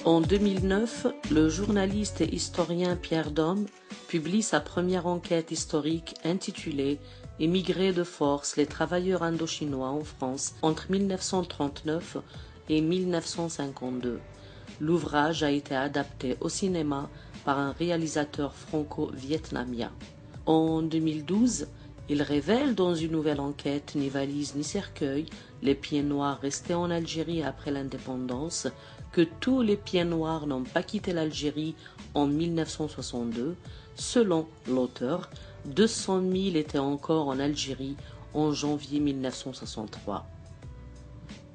En 2009, le journaliste et historien Pierre Dôme publie sa première enquête historique intitulée « Émigrés de force, les travailleurs indochinois en France entre 1939 et 1952 ». L'ouvrage a été adapté au cinéma par un réalisateur franco-vietnamien. En 2012, il révèle dans une nouvelle enquête, ni valise ni cercueil, les pieds noirs restés en Algérie après l'indépendance, que tous les pieds noirs n'ont pas quitté l'Algérie en 1962. Selon l'auteur, 200 000 étaient encore en Algérie en janvier 1963.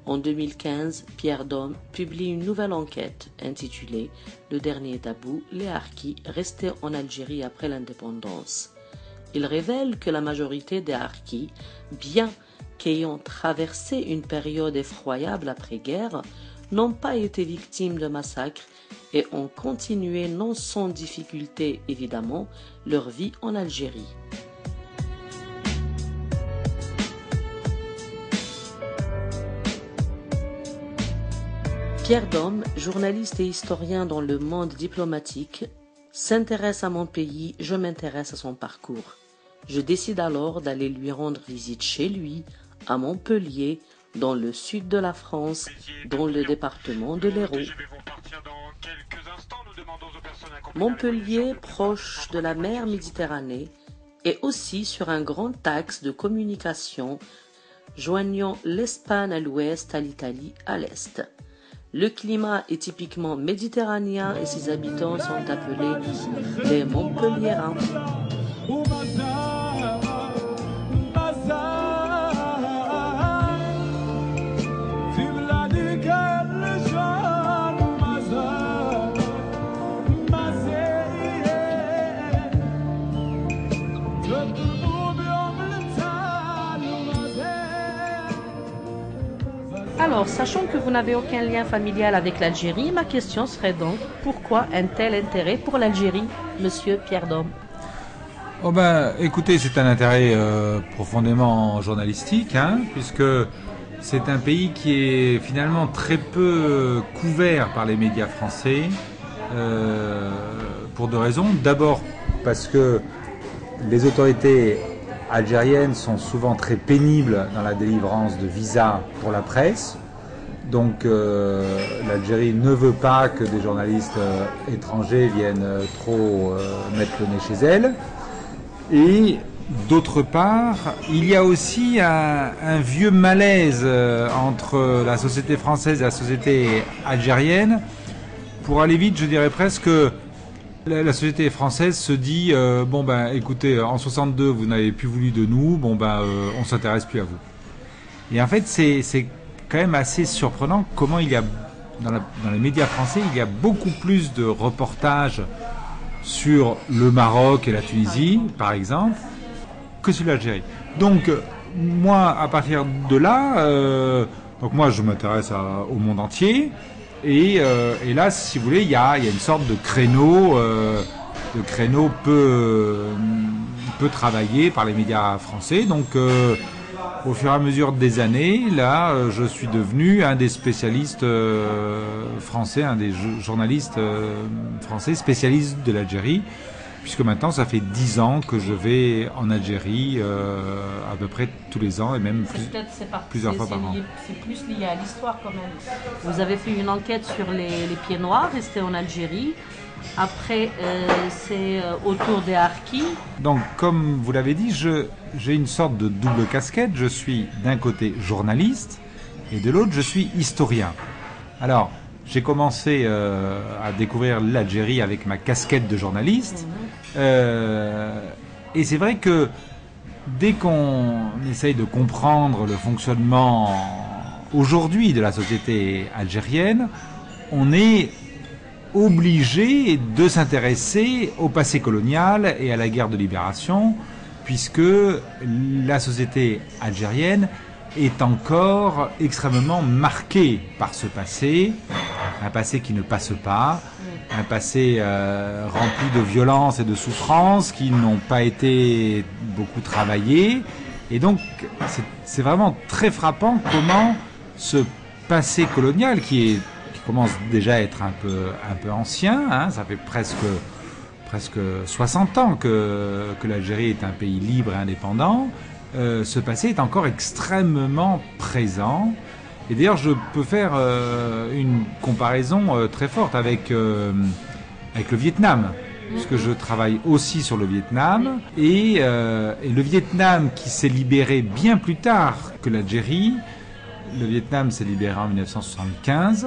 En 2015, Pierre Dôme publie une nouvelle enquête intitulée « Le dernier tabou, les Harkis restés en Algérie après l'indépendance ». Il révèle que la majorité des Harkis, bien qu'ayant traversé une période effroyable après-guerre, n'ont pas été victimes de massacres et ont continué non sans difficulté évidemment leur vie en Algérie. Pierre Dôme, journaliste et historien dans le monde diplomatique, s'intéresse à mon pays, je m'intéresse à son parcours. Je décide alors d'aller lui rendre visite chez lui, à Montpellier, dans le sud de la France, dans le département de l'Hérault. Montpellier, proche de la mer Méditerranée, est aussi sur un grand axe de communication joignant l'Espagne à l'ouest à l'Italie à l'est. Le climat est typiquement méditerranéen et ses habitants sont appelés les Montpelliérains. Alors, sachant que vous n'avez aucun lien familial avec l'Algérie, ma question serait donc, pourquoi un tel intérêt pour l'Algérie, monsieur Pierre Dôme? Oh ben, écoutez, c'est un intérêt profondément journalistique, puisque c'est un pays qui est finalement très peu couvert par les médias français, pour deux raisons. D'abord, parce que les autorités algériennes sont souvent très pénibles dans la délivrance de visas pour la presse. Donc l'Algérie ne veut pas que des journalistes étrangers viennent trop mettre le nez chez elle. Et d'autre part, il y a aussi un vieux malaise entre la société française et la société algérienne. Pour aller vite, je dirais presque la société française se dit bon ben écoutez, en 62 vous n'avez plus voulu de nous, bon ben on s'intéresse plus à vous. Et en fait c'est quand même assez surprenant comment il y a dans les médias français il y a beaucoup plus de reportages sur le Maroc et la Tunisie par exemple que sur l'Algérie. Donc moi à partir de là donc moi je m'intéresse au monde entier. Et là, si vous voulez, il y a une sorte de créneau peu travaillé par les médias français. Donc, au fur et à mesure des années, là, je suis devenu un des spécialistes français, un des journalistes français spécialistes de l'Algérie, puisque maintenant, ça fait 10 ans que je vais en Algérie à peu près tous les ans et même plusieurs fois par an. C'est plus lié à l'histoire quand même. Vous avez fait une enquête sur les pieds noirs restés en Algérie. Après, c'est autour des Harkis. Donc, comme vous l'avez dit, j'ai une sorte de double casquette. Je suis d'un côté journaliste et de l'autre, je suis historien. Alors, j'ai commencé à découvrir l'Algérie avec ma casquette de journaliste. Et c'est vrai que dès qu'on essaye de comprendre le fonctionnement aujourd'hui de la société algérienne, on est obligé de s'intéresser au passé colonial et à la guerre de libération, puisque la société algérienne est encore extrêmement marquée par ce passé, un passé qui ne passe pas, un passé rempli de violence et de souffrance qui n'ont pas été beaucoup travaillées. Et donc, c'est vraiment très frappant comment ce passé colonial, qui commence déjà à être un peu ancien, hein, ça fait presque 60 ans que l'Algérie est un pays libre et indépendant. Ce passé est encore extrêmement présent. Et d'ailleurs, je peux faire une comparaison très forte avec le Vietnam, puisque je travaille aussi sur le Vietnam. Et le Vietnam, qui s'est libéré bien plus tard que l'Algérie, le Vietnam s'est libéré en 1975.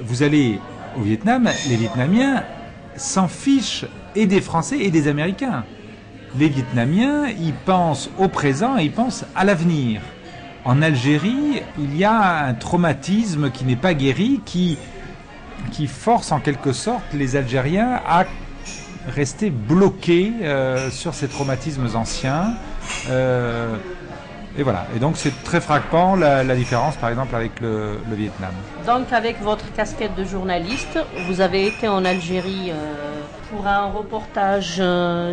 Vous allez au Vietnam, les Vietnamiens s'en fichent et des Français et des Américains. Les Vietnamiens, ils pensent au présent et ils pensent à l'avenir. En Algérie, il y a un traumatisme qui n'est pas guéri, qui force en quelque sorte les Algériens à rester bloqués sur ces traumatismes anciens. Et voilà. Et donc c'est très frappant la différence, par exemple, avec le Vietnam. Donc avec votre casquette de journaliste, vous avez été en Algérie pour un reportage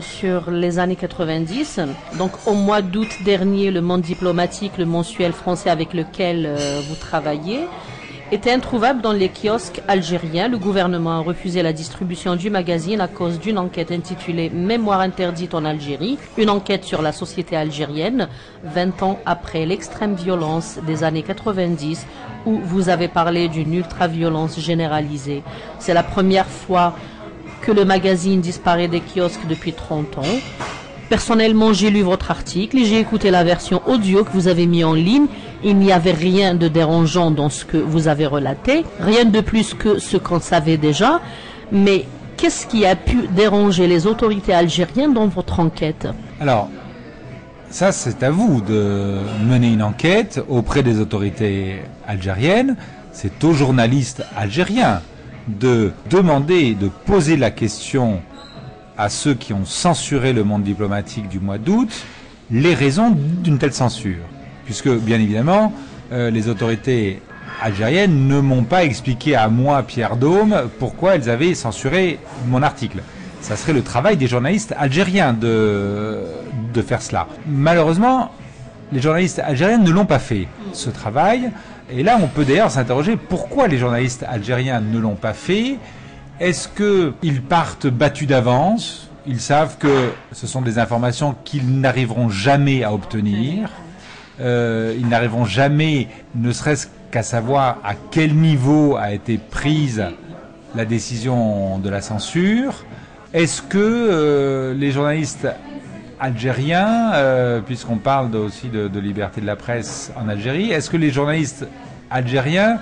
sur les années 90. Donc au mois d'août dernier, le Monde diplomatique, le mensuel français avec lequel vous travaillez, était introuvable dans les kiosques algériens. Le gouvernement a refusé la distribution du magazine à cause d'une enquête intitulée « Mémoire interdite en Algérie », une enquête sur la société algérienne, 20 ans après l'extrême violence des années 90, où vous avez parlé d'une ultra-violence généralisée. C'est la première fois que le magazine disparaît des kiosques depuis 30 ans. Personnellement, j'ai lu votre article et j'ai écouté la version audio que vous avez mis en ligne. Il n'y avait rien de dérangeant dans ce que vous avez relaté, rien de plus que ce qu'on savait déjà. Mais qu'est-ce qui a pu déranger les autorités algériennes dans votre enquête? Alors, ça c'est à vous de mener une enquête auprès des autorités algériennes. C'est aux journalistes algériens de demander, de poser la question à ceux qui ont censuré le Monde diplomatique du mois d'août, les raisons d'une telle censure. Puisque, bien évidemment, les autorités algériennes ne m'ont pas expliqué à moi, Pierre Daume, pourquoi elles avaient censuré mon article. Ça serait le travail des journalistes algériens de faire cela. Malheureusement, les journalistes algériens ne l'ont pas fait, ce travail. Et là, on peut d'ailleurs s'interroger pourquoi les journalistes algériens ne l'ont pas fait. Est-ce qu'ils partent battus d'avance? Ils savent que ce sont des informations qu'ils n'arriveront jamais à obtenir. Ils n'arriveront jamais, ne serait-ce qu'à savoir à quel niveau a été prise la décision de la censure. Est-ce que les journalistes algériens, puisqu'on parle aussi de liberté de la presse en Algérie, est-ce que les journalistes algériens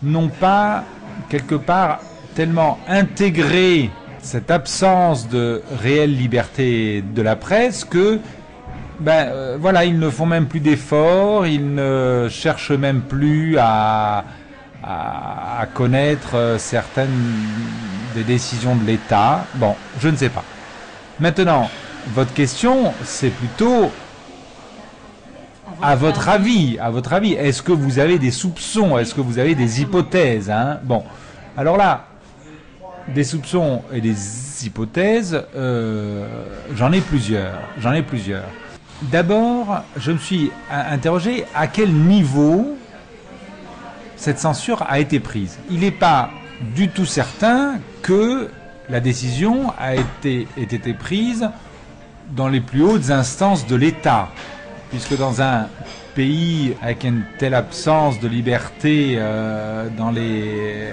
n'ont pas quelque part tellement intégré cette absence de réelle liberté de la presse que voilà, ils ne font même plus d'efforts, ils ne cherchent même plus à connaître certaines des décisions de l'État. Bon, je ne sais pas. Maintenant, votre question, c'est plutôt à votre avis, est-ce que vous avez des soupçons, est-ce que vous avez des hypothèses, hein? Bon, alors là, des soupçons et des hypothèses, j'en ai plusieurs. D'abord, je me suis interrogé à quel niveau cette censure a été prise. Il n'est pas du tout certain que la décision ait été prise dans les plus hautes instances de l'État, puisque dans un pays avec une telle absence de liberté dans les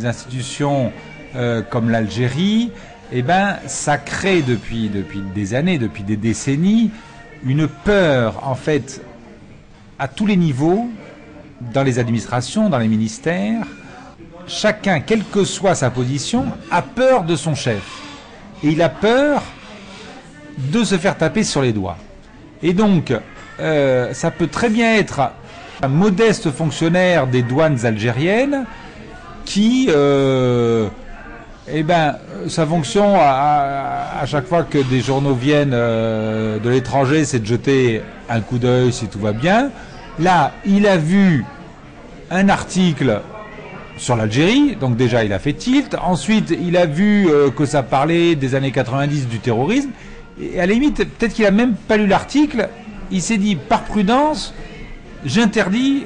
institutions comme l'Algérie, eh ben, ça crée depuis des années, depuis des décennies, une peur, en fait, à tous les niveaux, dans les administrations, dans les ministères. Chacun, quelle que soit sa position, a peur de son chef. Et il a peur de se faire taper sur les doigts. Et donc, ça peut très bien être un modeste fonctionnaire des douanes algériennes qui... sa fonction, à chaque fois que des journaux viennent de l'étranger, c'est de jeter un coup d'œil si tout va bien. Là, il a vu un article sur l'Algérie, donc déjà il a fait tilt. Ensuite, il a vu que ça parlait des années 90 du terrorisme. Et à la limite, peut-être qu'il a même pas lu l'article. Il s'est dit, par prudence, j'interdis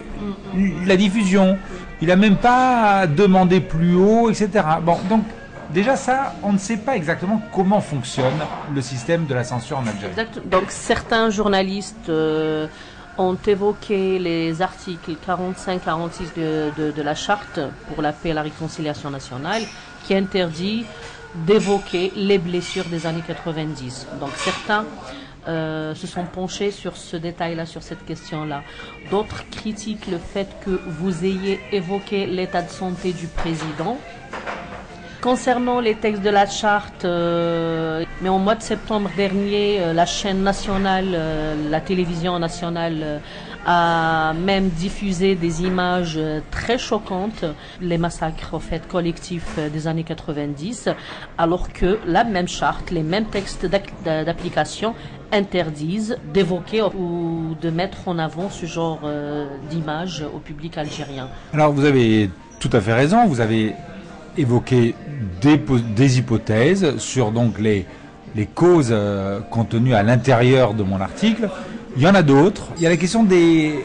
la diffusion. Il n'a même pas demandé plus haut, etc. Bon, donc déjà ça, on ne sait pas exactement comment fonctionne le système de la censure en Algérie. Exact. Donc certains journalistes ont évoqué les articles 45-46 de la Charte pour la paix et la réconciliation nationale qui interdit d'évoquer les blessures des années 90. Donc certains se sont penchés sur ce détail-là, sur cette question-là. D'autres critiquent le fait que vous ayez évoqué l'état de santé du président. Concernant les textes de la charte, mais au mois de septembre dernier, la chaîne nationale, la télévision nationale, a même diffusé des images très choquantes, les massacres en fait, collectifs des années 90, alors que la même charte, les mêmes textes d'application interdisent d'évoquer ou de mettre en avant ce genre d'images au public algérien. Alors vous avez tout à fait raison, vous avez évoqué des hypothèses sur donc les causes contenues à l'intérieur de mon article. Il y en a d'autres. Il y a la question des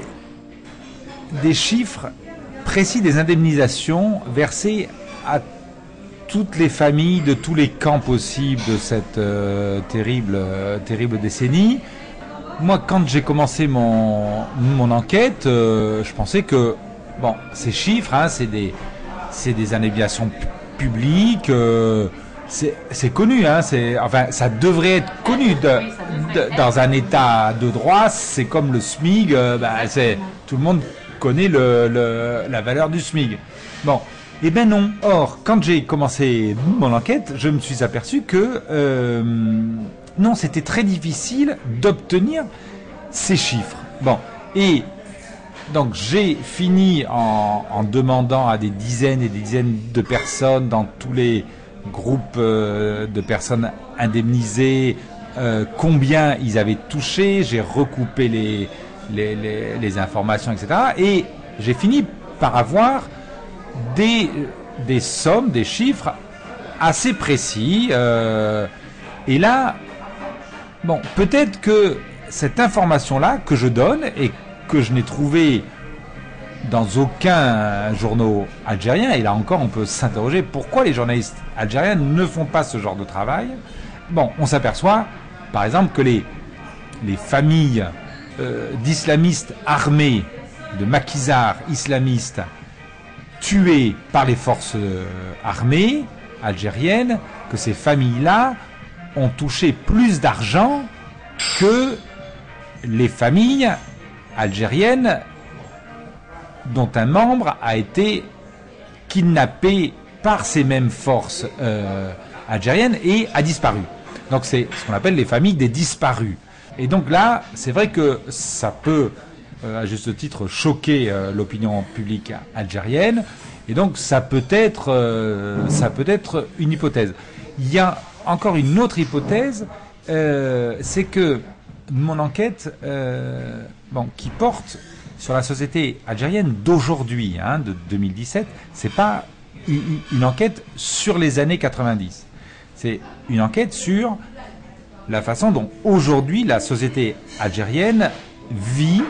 chiffres précis des indemnisations versées à toutes les familles de tous les camps possibles de cette terrible décennie. Moi, quand j'ai commencé mon enquête, je pensais que bon, ces chiffres, hein, c'est des indemnisations publiques, c'est connu, hein, enfin, ça devrait être connu dans un état de droit. C'est comme le SMIC, tout le monde connaît la valeur du SMIC. Bon, eh ben non. Or, quand j'ai commencé mon enquête, je me suis aperçu que non, c'était très difficile d'obtenir ces chiffres. Bon, et donc j'ai fini en demandant à des dizaines et des dizaines de personnes dans tous les groupes de personnes indemnisées combien ils avaient touché. J'ai recoupé les informations, etc. Et j'ai fini par avoir des sommes, des chiffres assez précis. Et là, bon, peut-être que cette information-là que je donne et que je n'ai trouvé dans aucun journaux algérien, et là encore on peut s'interroger pourquoi les journalistes algériens ne font pas ce genre de travail. Bon, on s'aperçoit par exemple que les familles d'islamistes armés, de maquisards islamistes tués par les forces armées algériennes, que ces familles-là ont touché plus d'argent que les familles algérienne dont un membre a été kidnappé par ces mêmes forces algériennes et a disparu. Donc c'est ce qu'on appelle les familles des disparus. Et donc là, c'est vrai que ça peut, à juste titre, choquer l'opinion publique algérienne. Et donc ça peut être une hypothèse. Il y a encore une autre hypothèse, c'est que mon enquête, qui porte sur la société algérienne d'aujourd'hui, hein, de 2017, c'est pas une enquête sur les années 90. C'est une enquête sur la façon dont aujourd'hui la société algérienne vit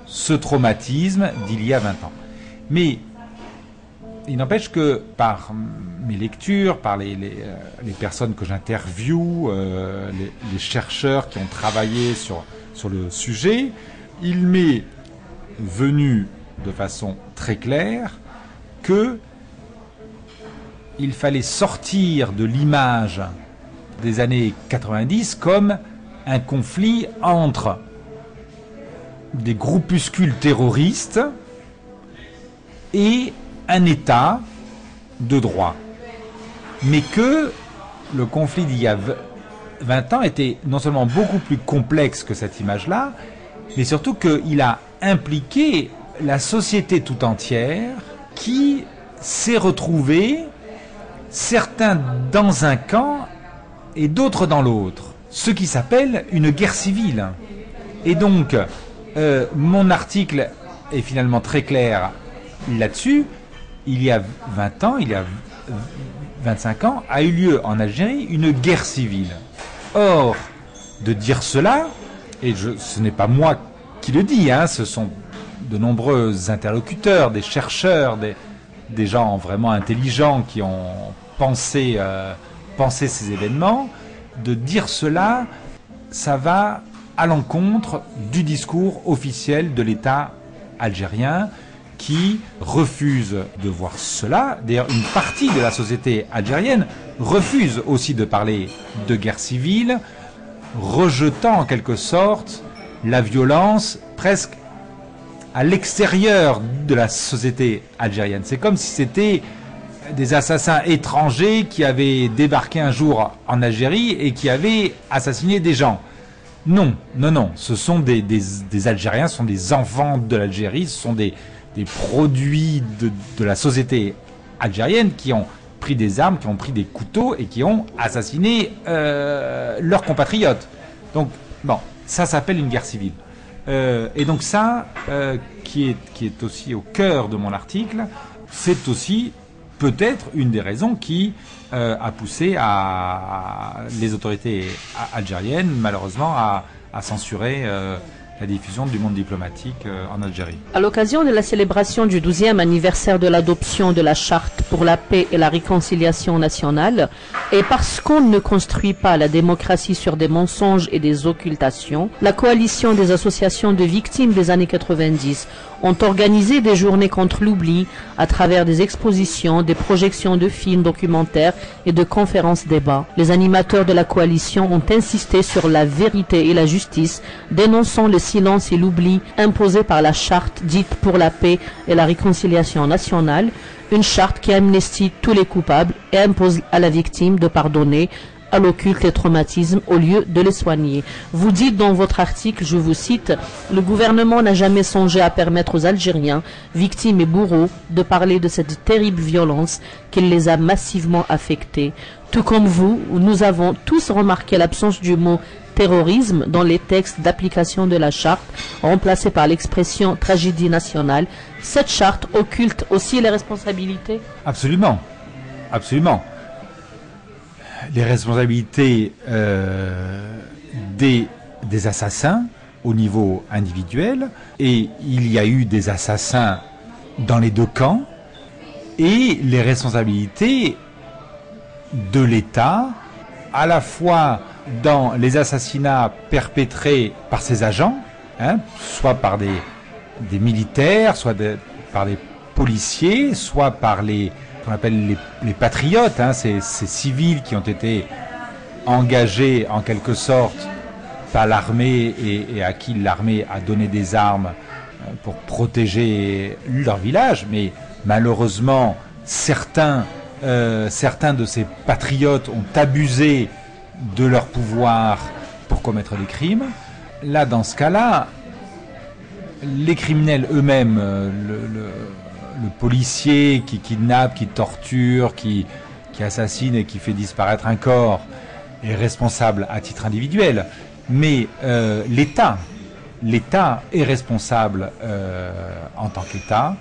ce traumatisme d'il y a 20 ans. Mais il n'empêche que par mes lectures, par les personnes que j'interviewe, les chercheurs qui ont travaillé sur le sujet, il m'est venu de façon très claire que il fallait sortir de l'image des années 90 comme un conflit entre des groupuscules terroristes et un État de droit. Mais que le conflit d'il y a 20 ans était non seulement beaucoup plus complexe que cette image-là, mais surtout qu'il a impliqué la société tout entière qui s'est retrouvée, certains dans un camp et d'autres dans l'autre. Ce qui s'appelle une guerre civile. Et donc, mon article est finalement très clair là-dessus. Il y a 20 ans, il y a 25 ans, a eu lieu en Algérie une guerre civile. Or, de dire cela, et ce n'est pas moi qui le dis, hein, ce sont de nombreux interlocuteurs, des chercheurs, des gens vraiment intelligents qui ont pensé ces événements, de dire cela, ça va à l'encontre du discours officiel de l'État algérien qui refuse de voir cela. D'ailleurs, une partie de la société algérienne refuse aussi de parler de guerre civile, rejetant en quelque sorte la violence presque à l'extérieur de la société algérienne. C'est comme si c'était des assassins étrangers qui avaient débarqué un jour en Algérie et qui avaient assassiné des gens. Non, non, non, ce sont des Algériens, ce sont des enfants de l'Algérie, ce sont des produits de la société algérienne qui ont pris des armes, qui ont pris des couteaux et qui ont assassiné leurs compatriotes. Donc, bon, ça s'appelle une guerre civile. Et donc ça, qui est aussi au cœur de mon article, c'est aussi peut-être une des raisons qui a poussé les autorités algériennes, malheureusement, à censurer la diffusion du monde diplomatique en Algérie. À l'occasion de la célébration du 12e anniversaire de l'adoption de la Charte pour la paix et la réconciliation nationale, et parce qu'on ne construit pas la démocratie sur des mensonges et des occultations, la coalition des associations de victimes des années 90 ont organisé des journées contre l'oubli à travers des expositions, des projections de films documentaires et de conférences débats. Les animateurs de la coalition ont insisté sur la vérité et la justice, dénonçant le silence et l'oubli imposés par la charte dite pour la paix et la réconciliation nationale, une charte qui amnistie tous les coupables et impose à la victime de pardonner, à l'occulte les traumatismes au lieu de les soigner. Vous dites dans votre article, je vous cite, « Le gouvernement n'a jamais songé à permettre aux Algériens, victimes et bourreaux, de parler de cette terrible violence qui les a massivement affectés. Tout comme vous, nous avons tous remarqué l'absence du mot terrorisme dans les textes d'application de la charte, remplacé par l'expression tragédie nationale. Cette charte occulte aussi les responsabilités ?» Absolument, absolument. Les responsabilités des assassins au niveau individuel, et il y a eu des assassins dans les deux camps, et les responsabilités de l'État, à la fois dans les assassinats perpétrés par ses agents, soit par des militaires, soit par des policiers, soit par qu'on appelle les patriotes, ces civils qui ont été engagés en quelque sorte par l'armée et à qui l'armée a donné des armes pour protéger leur village. Mais malheureusement, certains de ces patriotes ont abusé de leur pouvoir pour commettre des crimes. Là, dans ce cas-là, les criminels eux-mêmes, le policier qui kidnappe, qui torture, qui assassine et qui fait disparaître un corps est responsable à titre individuel. Mais l'État est responsable en tant qu'État.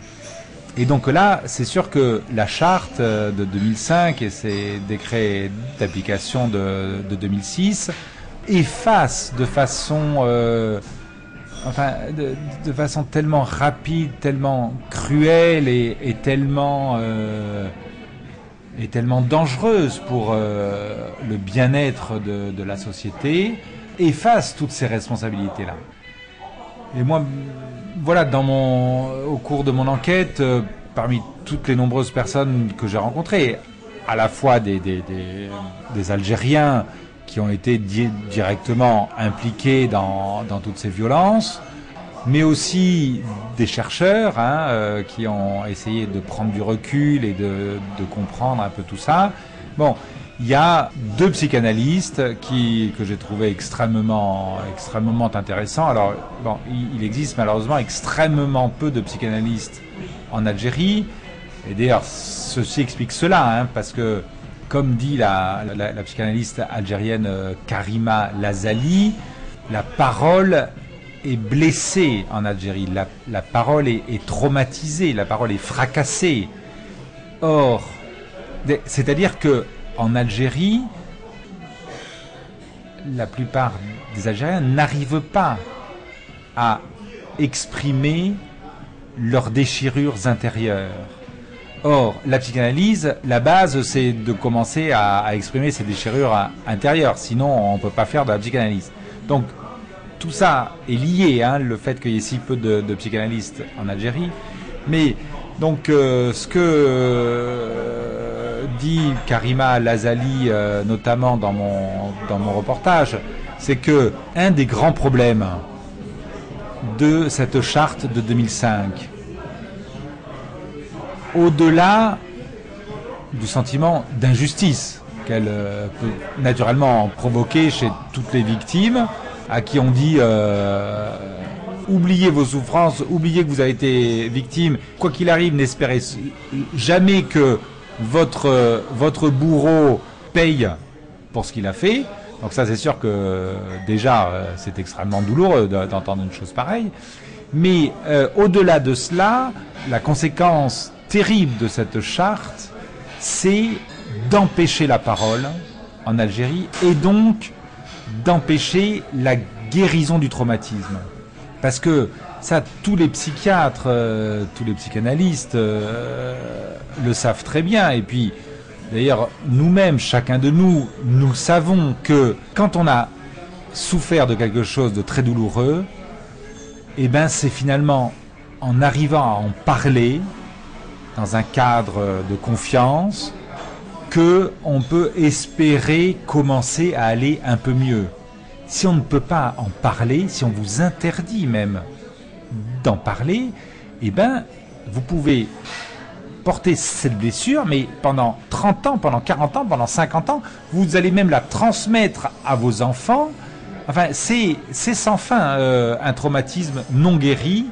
Et donc là, c'est sûr que la charte de 2005 et ses décrets d'application de 2006 effacent de façon de façon tellement rapide, tellement cruelle et tellement dangereuse pour le bien-être de la société, efface toutes ces responsabilités-là. Et moi, voilà, au cours de mon enquête, parmi toutes les nombreuses personnes que j'ai rencontrées, à la fois des Algériens qui ont été directement impliqués dans toutes ces violences, mais aussi des chercheurs qui ont essayé de prendre du recul et de comprendre un peu tout ça. Bon, il y a deux psychanalystes que j'ai trouvé extrêmement intéressants. Alors, bon, il existe malheureusement extrêmement peu de psychanalystes en Algérie, et d'ailleurs, ceci explique cela, parce que, comme dit la psychanalyste algérienne Karima Lazali, la parole est blessée en Algérie, la parole est traumatisée, la parole est fracassée. Or, c'est-à-dire que en Algérie, la plupart des Algériens n'arrivent pas à exprimer leurs déchirures intérieures. Or, la psychanalyse, la base, c'est de commencer à exprimer ces déchirures intérieures. Sinon, on ne peut pas faire de la psychanalyse. Donc, tout ça est lié, hein, le fait qu'il y ait si peu de psychanalystes en Algérie. Mais, donc, ce que dit Karima Lazali, notamment dans mon reportage, c'est que un des grands problèmes de cette charte de 2005, au-delà du sentiment d'injustice qu'elle peut naturellement provoquer chez toutes les victimes, à qui on dit oubliez vos souffrances, oubliez que vous avez été victime, quoi qu'il arrive, n'espérez jamais que votre bourreau paye pour ce qu'il a fait. Donc ça, c'est sûr que déjà c'est extrêmement douloureux d'entendre une chose pareille. Mais au-delà de cela, la conséquence terrible de cette charte, c'est d'empêcher la parole en Algérie et donc d'empêcher la guérison du traumatisme. Parce que ça, tous les psychiatres, tous les psychanalystes le savent très bien. Et puis, d'ailleurs, nous-mêmes, chacun de nous, nous savons que quand on a souffert de quelque chose de très douloureux, eh ben, c'est finalement en arrivant à en parler dans un cadre de confiance qu'on peut espérer commencer à aller un peu mieux. Si on ne peut pas en parler, si on vous interdit même d'en parler, eh ben, vous pouvez porter cette blessure, mais pendant 30 ans, pendant 40 ans, pendant 50 ans, vous allez même la transmettre à vos enfants. Enfin, c'est sans fin un traumatisme non guéri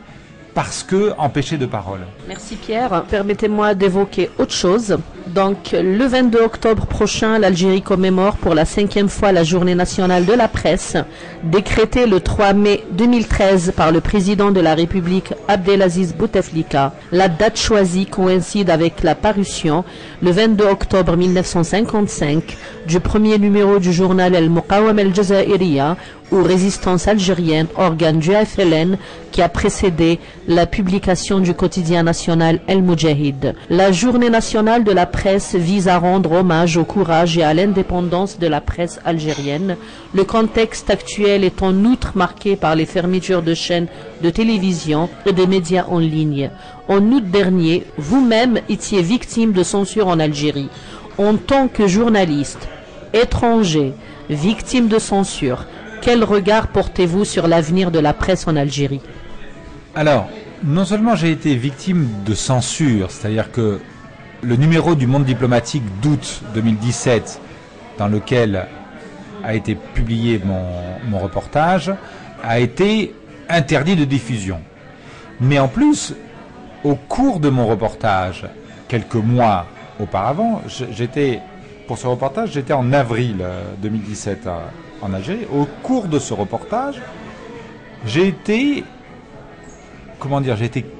parce que empêché de parole. Merci Pierre. Permettez-moi d'évoquer autre chose. Donc, le 22 octobre prochain, l'Algérie commémore pour la 5e fois la journée nationale de la presse, décrétée le 3 mai 2013 par le président de la République Abdelaziz Bouteflika. La date choisie coïncide avec la parution, le 22 octobre 1955, du premier numéro du journal El Muqawam El Jazairiya, ou Résistance algérienne, organe du FLN, qui a précédé la publication du quotidien national El Moudjahid. La journée nationale de la presse vise à rendre hommage au courage et à l'indépendance de la presse algérienne. Le contexte actuel est en outre marqué par les fermetures de chaînes de télévision et de médias en ligne. En août dernier, vous-même étiez victime de censure en Algérie. En tant que journaliste, étranger, victime de censure, quel regard portez-vous sur l'avenir de la presse en Algérie? Alors, non seulement j'ai été victime de censure, c'est-à-dire que le numéro du Monde diplomatique d'août 2017, dans lequel a été publié mon reportage, a été interdit de diffusion. Mais en plus, au cours de mon reportage, quelques mois auparavant, pour ce reportage, j'étais en avril 2017 en Algérie. Au cours de ce reportage, j'ai été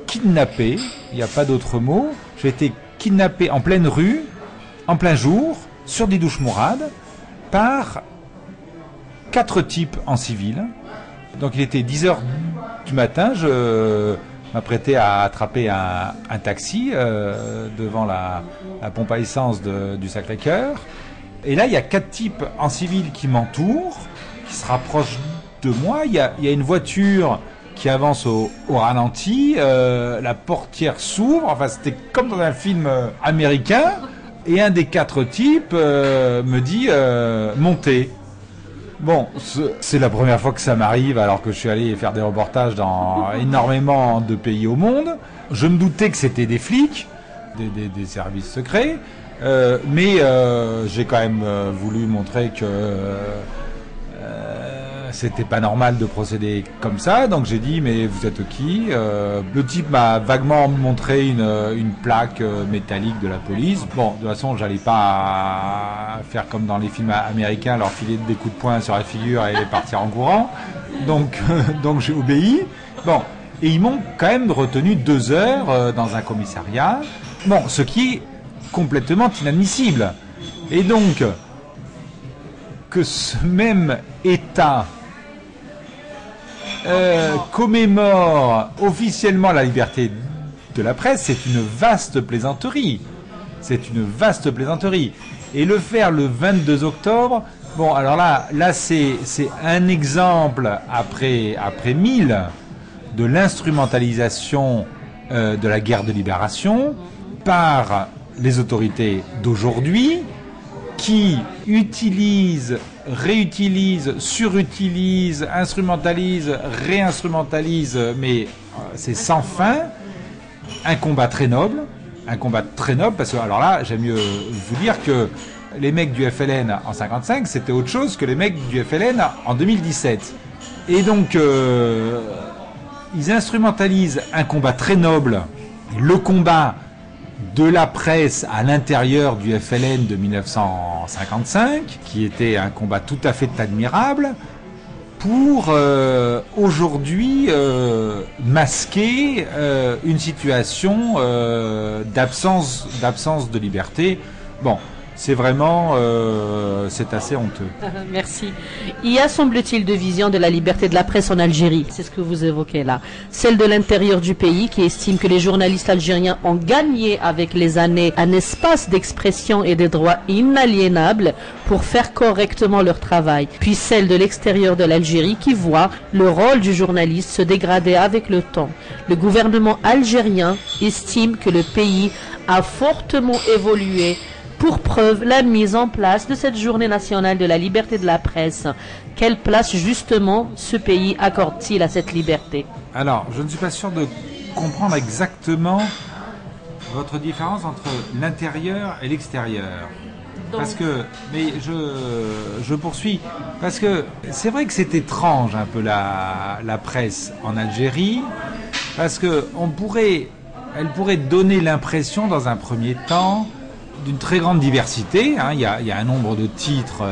kidnappé, il n'y a pas d'autre mot, j'ai été kidnappé en pleine rue, en plein jour, sur Didouche Mourad, par 4 types en civil. Donc il était 10 heures du matin, je m'apprêtais à attraper un taxi devant la pompe à essence du Sacré-Cœur. Et là, il y a 4 types en civil qui m'entourent, qui se rapprochent de moi. Il y a une voiture qui avance au ralenti, la portière s'ouvre, enfin c'était comme dans un film américain, et un des 4 types me dit montez. Bon, c'est la première fois que ça m'arrive alors que je suis allé faire des reportages dans énormément de pays au monde. Je me doutais que c'était des flics, des services secrets, mais j'ai quand même voulu montrer que c'était pas normal de procéder comme ça, donc j'ai dit mais vous êtes qui? Le type m'a vaguement montré une plaque métallique de la police. Bon, de toute façon j'allais pas faire comme dans les films américains, leur filer des coups de poing sur la figure et partir en courant, donc j'ai obéi. Bon, et ils m'ont quand même retenu 2 heures dans un commissariat, bon, ce qui est complètement inadmissible. Et donc que ce même État commémore officiellement la liberté de la presse, c'est une vaste plaisanterie. C'est une vaste plaisanterie. Et le faire le 22 octobre, bon, alors là c'est un exemple après 1000 de l'instrumentalisation de la guerre de libération par les autorités d'aujourd'hui qui utilisent, réutilisent, surutilisent, instrumentalisent, réinstrumentalisent, mais c'est sans fin, un combat très noble parce que, alors là, j'aime mieux vous dire que les mecs du FLN en 55, c'était autre chose que les mecs du FLN en 2017. Et donc, ils instrumentalisent un combat très noble, le combat de la presse à l'intérieur du FLN de 1955, qui était un combat tout à fait admirable, pour aujourd'hui masquer une situation d'absence de liberté. Bon, c'est vraiment, c'est assez honteux. Merci. Il y a, semble-t-il, deux visions de la liberté de la presse en Algérie. C'est ce que vous évoquez là. Celle de l'intérieur du pays qui estime que les journalistes algériens ont gagné avec les années un espace d'expression et des droits inaliénables pour faire correctement leur travail. Puis celle de l'extérieur de l'Algérie qui voit le rôle du journaliste se dégrader avec le temps. Le gouvernement algérien estime que le pays a fortement évolué. Pour preuve, la mise en place de cette journée nationale de la liberté de la presse. Quelle place, justement, ce pays accorde-t-il à cette liberté? Alors, je ne suis pas sûr de comprendre exactement votre différence entre l'intérieur et l'extérieur. Parce que, mais je poursuis, parce que c'est vrai que c'est étrange un peu la presse en Algérie, parce que elle pourrait donner l'impression, dans un premier temps, d'une très grande diversité, hein. Il y a un nombre de titres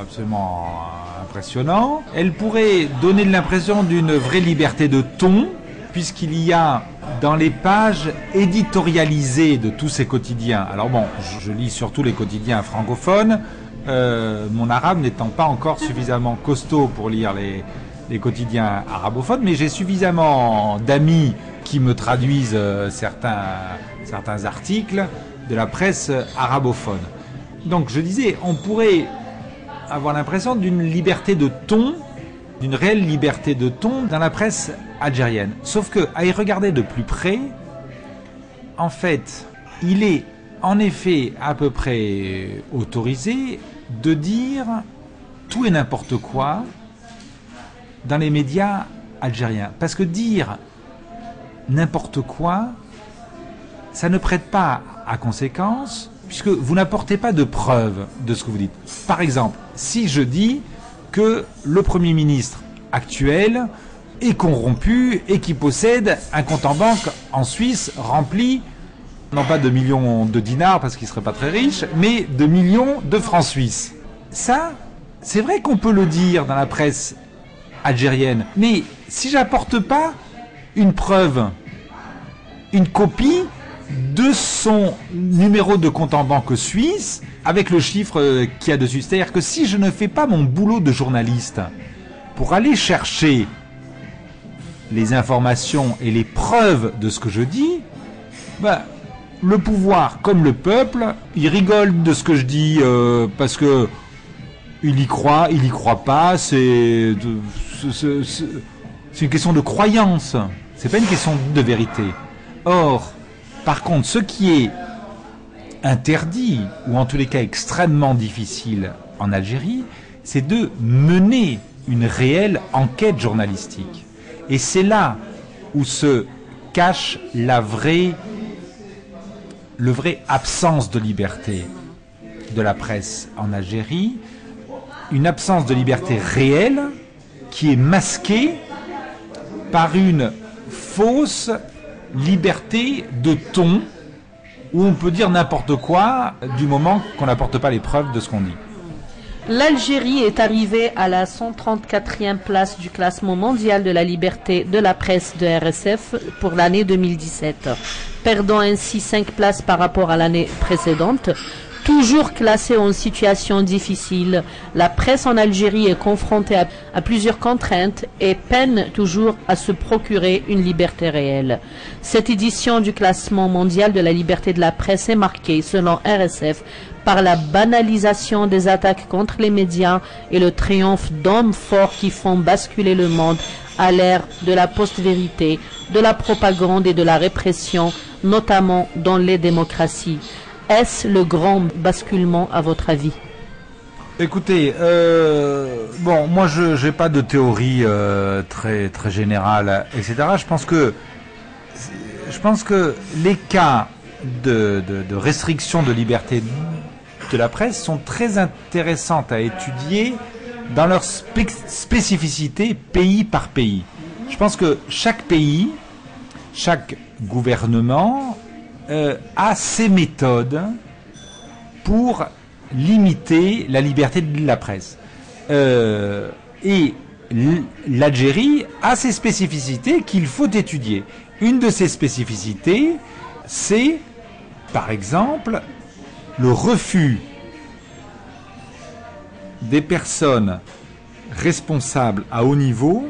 absolument impressionnant. Elle pourrait donner l'impression d'une vraie liberté de ton, puisqu'il y a dans les pages éditorialisées de tous ces quotidiens. Alors bon, je lis surtout les quotidiens francophones, mon arabe n'étant pas encore suffisamment costaud pour lire les quotidiens arabophones, mais j'ai suffisamment d'amis qui me traduisent certains articles de la presse arabophone. Donc je disais, on pourrait avoir l'impression d'une liberté de ton, d'une réelle liberté de ton dans la presse algérienne. Sauf que, à y regarder de plus près, en fait, il est en effet à peu près autorisé de dire tout et n'importe quoi dans les médias algériens. Parce que dire n'importe quoi, ça ne prête pas à conséquence, puisque vous n'apportez pas de preuves de ce que vous dites. Par exemple, si je dis que le Premier ministre actuel est corrompu et qui possède un compte en banque en Suisse rempli, non pas de millions de dinars parce qu'il ne serait pas très riche, mais de millions de francs suisses. Ça, c'est vrai qu'on peut le dire dans la presse algérienne, mais si j'apporte pas une preuve, une copie de son numéro de compte en banque suisse avec le chiffre qu'il y a dessus. C'est-à-dire que si je ne fais pas mon boulot de journaliste pour aller chercher les informations et les preuves de ce que je dis, le pouvoir comme le peuple, il rigole de ce que je dis parce que il y croit pas, c'est une question de croyance, c'est pas une question de vérité. Or, par contre, ce qui est interdit, ou en tous les cas extrêmement difficile en Algérie, c'est de mener une réelle enquête journalistique. Et c'est là où se cache le vrai absence de liberté de la presse en Algérie, une absence de liberté réelle qui est masquée par une fausse liberté de ton, où on peut dire n'importe quoi du moment qu'on n'apporte pas les preuves de ce qu'on dit. L'Algérie est arrivée à la 134e place du classement mondial de la liberté de la presse de RSF pour l'année 2017, perdant ainsi 5 places par rapport à l'année précédente. Toujours classée en situation difficile, la presse en Algérie est confrontée à plusieurs contraintes et peine toujours à se procurer une liberté réelle. Cette édition du classement mondial de la liberté de la presse est marquée, selon RSF, par la banalisation des attaques contre les médias et le triomphe d'hommes forts qui font basculer le monde à l'ère de la post-vérité, de la propagande et de la répression, notamment dans les démocraties. Est-ce le grand basculement à votre avis? Écoutez, moi je n'ai pas de théorie très générale, etc. Je pense que les cas de restriction de liberté de la presse sont très intéressantes à étudier dans leur spécificité pays par pays. Je pense que chaque pays, chaque gouvernement a ses méthodes pour limiter la liberté de la presse. Et l'Algérie a ses spécificités qu'il faut étudier. Une de ces spécificités, c'est, par exemple, le refus des personnes responsables à haut niveau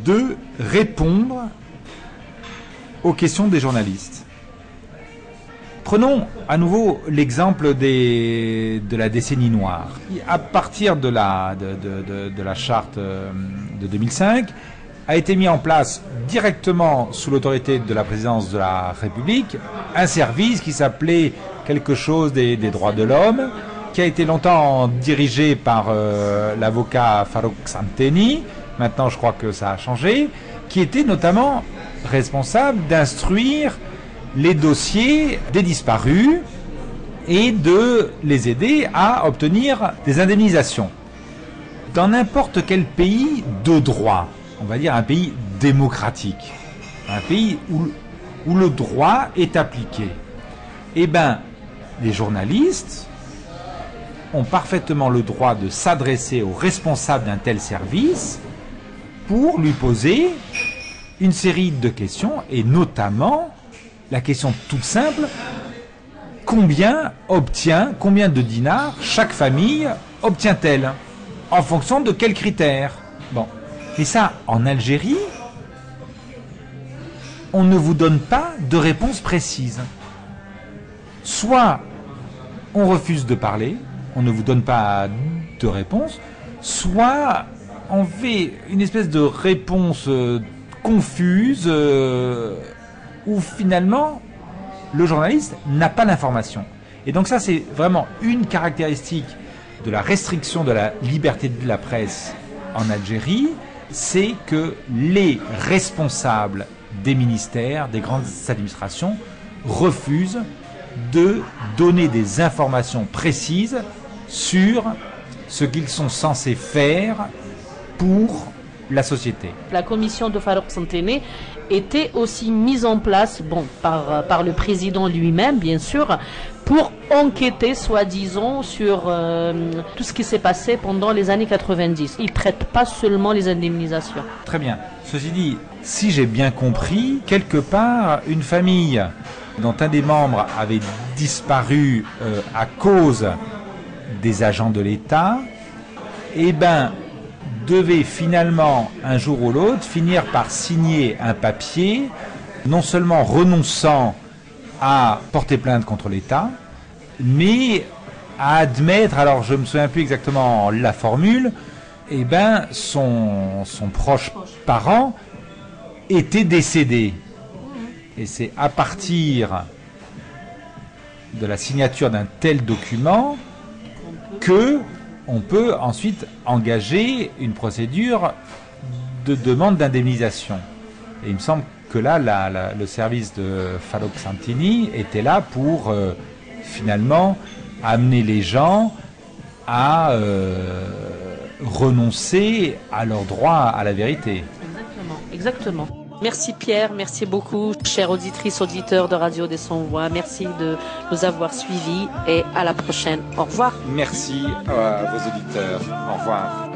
de répondre aux questions des journalistes. Prenons à nouveau l'exemple de la décennie noire. À partir de la charte de 2005, a été mis en place directement sous l'autorité de la présidence de la République un service qui s'appelait quelque chose des droits de l'homme, qui a été longtemps dirigé par l'avocat Farouk Santeni. Maintenant, je crois que ça a changé, qui était notamment responsable d'instruire les dossiers des disparus et de les aider à obtenir des indemnisations. Dans n'importe quel pays de droit, on va dire un pays démocratique, un pays où le droit est appliqué, eh bien, les journalistes ont parfaitement le droit de s'adresser au responsable d'un tel service pour lui poser une série de questions, et notamment la question toute simple: combien de dinars chaque famille obtient-elle? En fonction de quels critères? Bon. Et ça, en Algérie, on ne vous donne pas de réponse précise. Soit on refuse de parler, on ne vous donne pas de réponse, soit on fait une espèce de réponse confuse où finalement le journaliste n'a pas l'information. Et donc ça, c'est vraiment une caractéristique de la restriction de la liberté de la presse en Algérie, c'est que les responsables des ministères, des grandes administrations, refusent de donner des informations précises sur ce qu'ils sont censés faire pour la société. La commission de Farouk Santeni était aussi mise en place, par le président lui-même, bien sûr, pour enquêter, soi-disant, sur tout ce qui s'est passé pendant les années 90. Il ne traite pas seulement les indemnisations. Très bien. Ceci dit, si j'ai bien compris, quelque part, une famille dont un des membres avait disparu à cause des agents de l'État, devait finalement, un jour ou l'autre, finir par signer un papier, non seulement renonçant à porter plainte contre l'État, mais à admettre, alors je ne me souviens plus exactement la formule, son proche parent était décédé. Et c'est à partir de la signature d'un tel document que on peut ensuite engager une procédure de demande d'indemnisation. Et il me semble que là, le service de Farouk Santeni était là pour finalement amener les gens à renoncer à leur droit à la vérité. Exactement. Merci Pierre, merci beaucoup, chères auditrices, auditeurs de Radio des Sans-Voix. Merci de nous avoir suivis et à la prochaine. Au revoir. Merci à vos auditeurs. Au revoir.